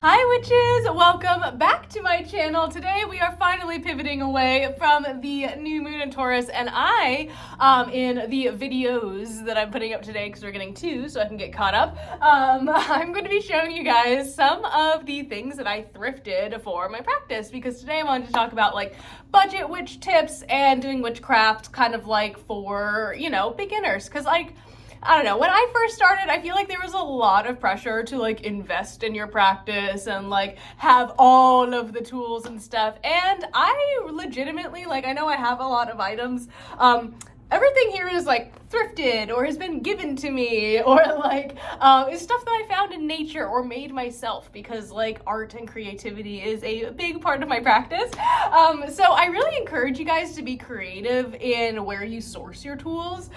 Hi witches! Welcome back to my channel. Today we are finally pivoting away from the new moon in Taurus, and in the videos that I'm putting up today, because we're getting two so I can get caught up, I'm going to be showing you guys some of the things that I thrifted for my practice, because today I wanted to talk about like budget witch tips and doing witchcraft kind of like for, you know, beginners, because I don't know, when I first started, I feel like there was a lot of pressure to like invest in your practice and like have all of the tools and stuff. And I legitimately, like, I know I have a lot of items. Everything here is like thrifted or has been given to me, or like is stuff that I found in nature or made myself, because like art and creativity is a big part of my practice. So I really encourage you guys to be creative in where you source your tools.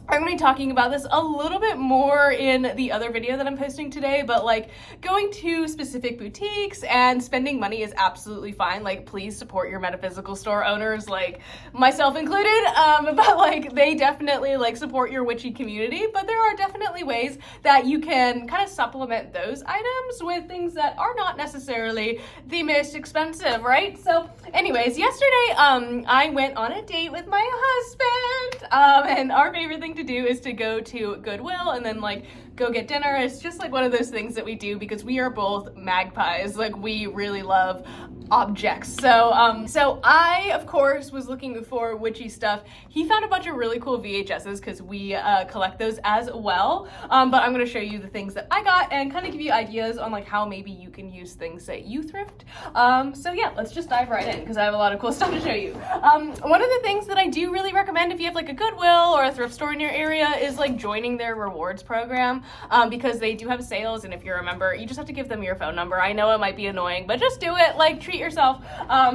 I'm going to be talking about this a little bit more in the other video that I'm posting today, but like going to specific boutiques and spending money is absolutely fine. Like, please support your metaphysical store owners, like myself included, but like they definitely like support your witchy community. But there are definitely ways that you can kind of supplement those items with things that are not necessarily the most expensive, right? So anyways, yesterday I went on a date with my husband, and our favorite thing to do is to go to Goodwill and then like go get dinner. It's just like one of those things that we do because we are both magpies. Like, we really love objects. So I of course was looking for witchy stuff. He found a bunch of really cool VHSs because we collect those as well. But I'm going to show you the things that I got and kind of give you ideas on like how maybe you can use things that you thrift. So yeah, let's just dive right in because I have a lot of cool stuff to show you. One of the things that I do really recommend if you have like a Goodwill or a thrift store in your area is like joining their rewards program, because they do have sales, and if you're a member, you just have to give them your phone number. I know it might be annoying, but just do it. Like, treat yourself,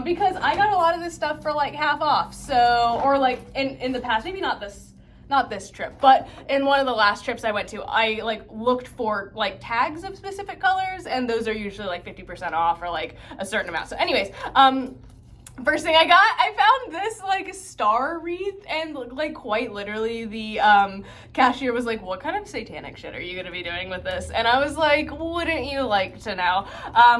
because I got a lot of this stuff for like half off. So, or like in the past, maybe not this trip, but in one of the last trips I went to, I like looked for like tags of specific colors, and those are usually like 50% off or like a certain amount. So anyways, first thing I found this like star wreath, and like quite literally the cashier was like, "What kind of satanic shit are you gonna be doing with this?" And I was like, "Wouldn't you like to know?"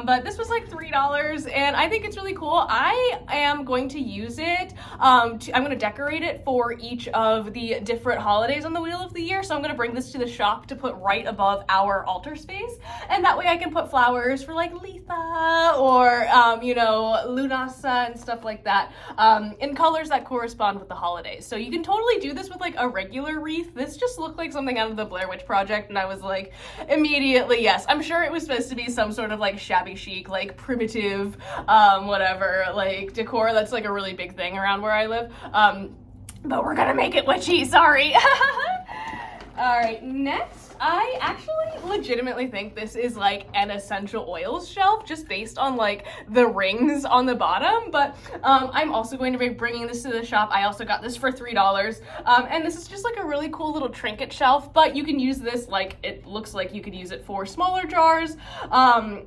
But this was like $3, and I think it's really cool. I am going to use it. I'm going to decorate it for each of the different holidays on the Wheel of the Year. So I'm going to bring this to the shop to put right above our altar space, and that way I can put flowers for like Letha or you know, Lunasa and stuff like that, in colors that correspond with the holidays. So you can totally do this with like a regular wreath. This just looked like something out of the Blair Witch Project, and I was like, immediately yes. I'm sure it was supposed to be some sort of like shabby chic, like primitive, whatever, like decor. That's like a really big thing around where I live. But we're gonna make it witchy, sorry. All right, next, I actually legitimately think this is like an essential oils shelf just based on like the rings on the bottom, but I'm also going to be bringing this to the shop. I also got this for $3, and this is just like a really cool little trinket shelf, but you can use this, like, it looks like you could use it for smaller jars,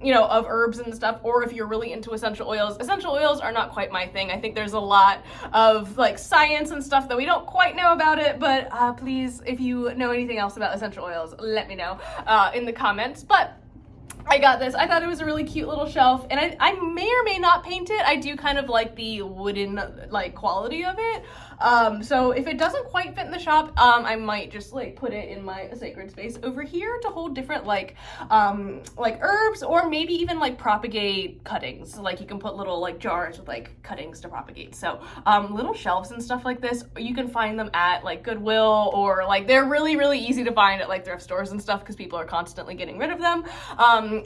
you know, of herbs and stuff, or if you're really into essential oils. Essential oils are not quite my thing. I think there's a lot of like science and stuff that we don't quite know about it, but please, if you know anything else about essential oils, let me know in the comments. But I got this. I thought it was a really cute little shelf, and I may or may not paint it. I do kind of like the wooden like quality of it. So if it doesn't quite fit in the shop, I might just like put it in my sacred space over here to hold different like herbs, or maybe even like propagate cuttings. Like you can put little like jars with like cuttings to propagate. So little shelves and stuff like this, you can find them at like Goodwill, or like they're really, really easy to find at like thrift stores and stuff because people are constantly getting rid of them.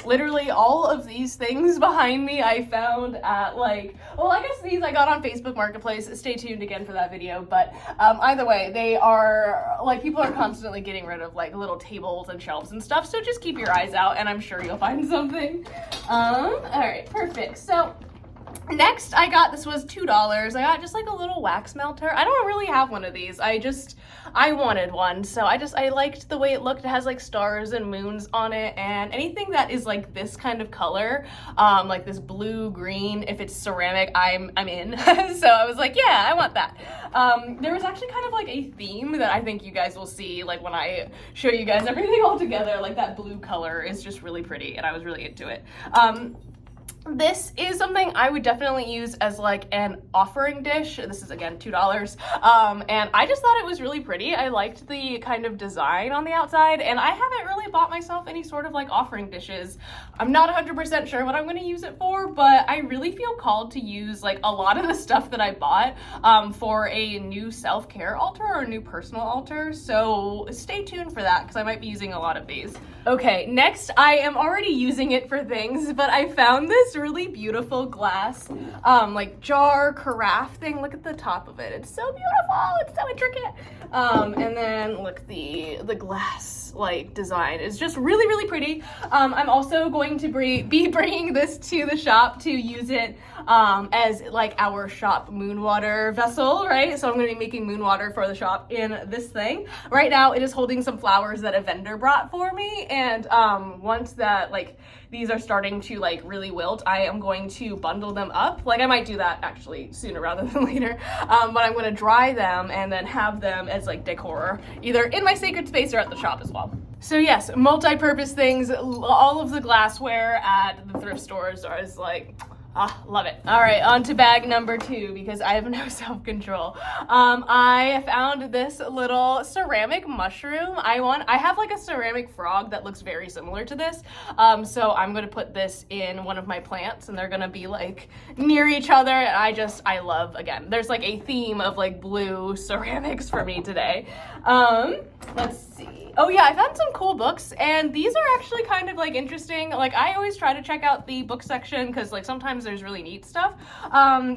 Literally all of these things behind me I found at like, well, I guess these I got on Facebook Marketplace. Stay tuned again for that video. But either way, they are like, people are constantly getting rid of like little tables and shelves and stuff, so just keep your eyes out and I'm sure you'll find something. All right, perfect. So Next, this was $2. I got just like a little wax melter. I don't really have one of these. I wanted one, so I liked the way it looked. It has like stars and moons on it, and anything that is like this kind of color, like this blue, green, if it's ceramic, I'm in. So I was like, yeah, I want that. There was actually kind of like a theme that I think you guys will see, like when I show you guys everything all together, like that blue color is just really pretty, and I was really into it. This is something I would definitely use as like an offering dish. This is again $2. And I just thought it was really pretty. I liked the kind of design on the outside, and I haven't really bought myself any sort of like offering dishes. I'm not 100% sure what I'm going to use it for, but I really feel called to use like a lot of the stuff that I bought for a new self-care altar or a new personal altar. So stay tuned for that, because I might be using a lot of these. Okay, next, I am already using it for things, but I found this really beautiful glass like jar carafe thing. Look at the top of it. It's so beautiful. It's so intricate. And then look, the glass like design is just really, really pretty. I'm also going to be bringing this to the shop to use it as like our shop moon water vessel, right? So I'm going to be making moon water for the shop in this thing. Right now it is holding some flowers that a vendor brought for me, and once that like these are starting to like really wilt, I am going to bundle them up. Like I might do that actually sooner rather than later, but I'm going to dry them and then have them as like decor either in my sacred space or at the shop as well. So yes, multi-purpose things. All of the glassware at the thrift stores is like, love it. All right, on to bag number 2, because I have no self-control. I found this little ceramic mushroom. I have like a ceramic frog that looks very similar to this. So I'm gonna put this in one of my plants, and they're gonna be like near each other. And I love, again, there's like a theme of like blue ceramics for me today. Let's see. Oh yeah, I found some cool books, and these are actually kind of like interesting. Like I always try to check out the book section, because like sometimes there's really neat stuff.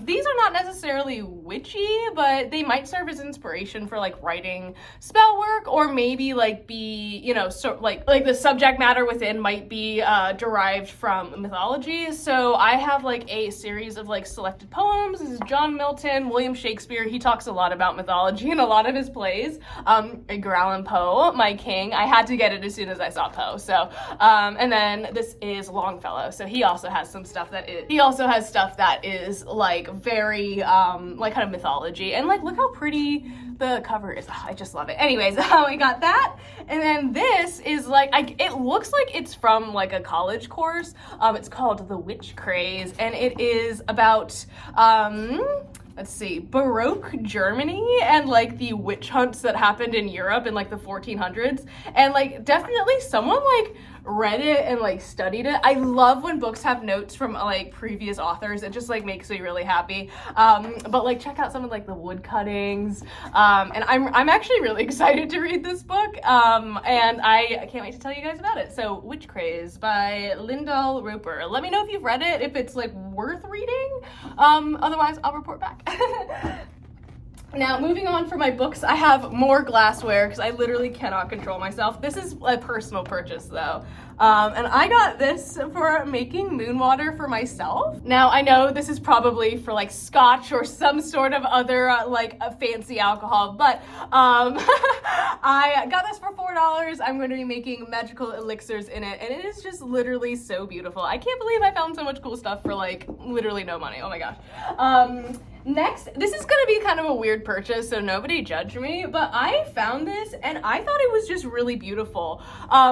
These are not necessarily witchy, but they might serve as inspiration for like writing spell work, or maybe like be, you know, so like the subject matter within might be derived from mythology. So I have like a series of like selected poems. This is John Milton, William Shakespeare. He talks a lot about mythology in a lot of his plays. Edgar Allan Poe, my king. I had to get it as soon as I saw Poe. So, and then this is Longfellow. So he also has some stuff that is like very like kind of mythology, and like look how pretty the cover is. I just love it. Anyways, I got that, and then this is like it looks like it's from like a college course. It's called The Witch Craze, and it is about let's see, Baroque Germany and like the witch hunts that happened in Europe in like the 1400s. And like definitely someone like read it and like studied it. I love when books have notes from like previous authors. It just like makes me really happy. But like check out some of like the wood cuttings. And I'm actually really excited to read this book. And I can't wait to tell you guys about it. So Witch Craze by Lyndall Roper. Let me know if you've read it, if it's like worth reading. Otherwise I'll report back. Now, moving on for my books, I have more glassware because I literally cannot control myself. This is a personal purchase though. And I got this for making moon water for myself. Now, I know this is probably for like scotch or some sort of other like a fancy alcohol, but I got this for $4. I'm going to be making magical elixirs in it, and it is just literally so beautiful. I can't believe I found so much cool stuff for like literally no money. Oh my gosh. Next, this is gonna be kind of a weird purchase, so nobody judge me, but I found this and I thought it was just really beautiful.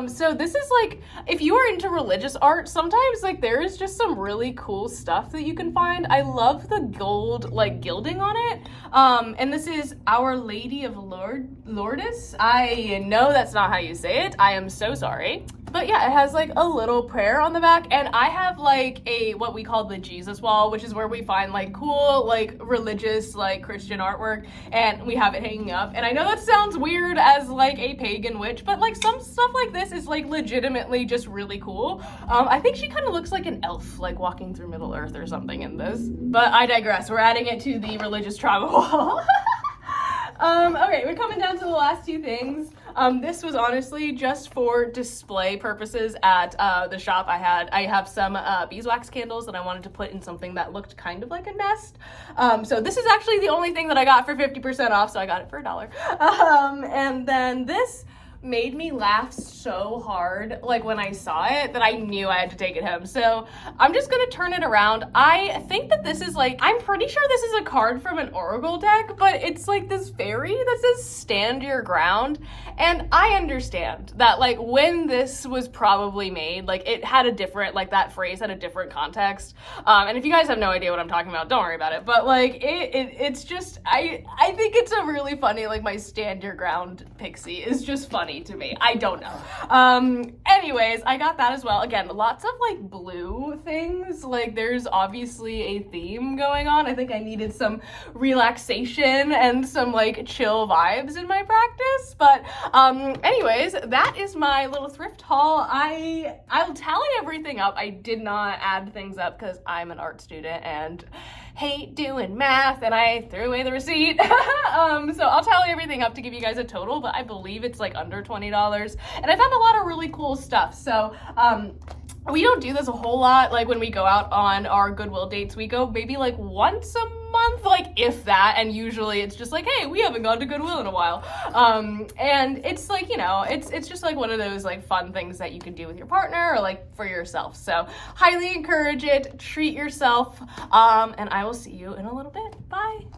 So this is like, if you are into religious art, sometimes like there is just some really cool stuff that you can find. I love the gold like gilding on it. And this is Our Lady of Lourdes. I know that's not how you say it. I am so sorry. But yeah, it has like a little prayer on the back, and I have like what we call the Jesus wall, which is where we find like cool like religious like Christian artwork, and we have it hanging up. And I know that sounds weird as like a pagan witch, but like some stuff like this is like legitimately just really cool. I think she kind of looks like an elf like walking through Middle Earth or something in this, but I digress. We're adding it to the religious trauma wall. Okay, we're coming down to the last two things. This was honestly just for display purposes at the shop. I have some beeswax candles that I wanted to put in something that looked kind of like a nest. So this is actually the only thing that I got for 50% off, so I got it for $1. And then this made me laugh so hard, like when I saw it, that I knew I had to take it home. So I'm just gonna turn it around. I think that this is like, I'm pretty sure this is a card from an Oracle deck, but it's like this fairy that says stand your ground. And I understand that like when this was probably made, like it had a different, like that phrase had a different context. And if you guys have no idea what I'm talking about, don't worry about it. But like it's just, I think it's a really funny, like my stand your ground pixie is just funny to me. I don't know. Anyways, I got that as well. Again, lots of like blue things. Like there's obviously a theme going on. I think I needed some relaxation and some like chill vibes in my practice. But anyways, that is my little thrift haul. I'll tally everything up. I did not add things up because I'm an art student and hate doing math, and I threw away the receipt. So I'll tally everything up to give you guys a total, but I believe it's like under $20. And I found a lot of really cool stuff. So we don't do this a whole lot. Like when we go out on our Goodwill dates, we go maybe like once a month, like if that, and usually it's just like, hey, we haven't gone to Goodwill in a while. And it's like, you know, it's just like one of those like fun things that you can do with your partner or like for yourself. So highly encourage it, treat yourself, and I will see you in a little bit.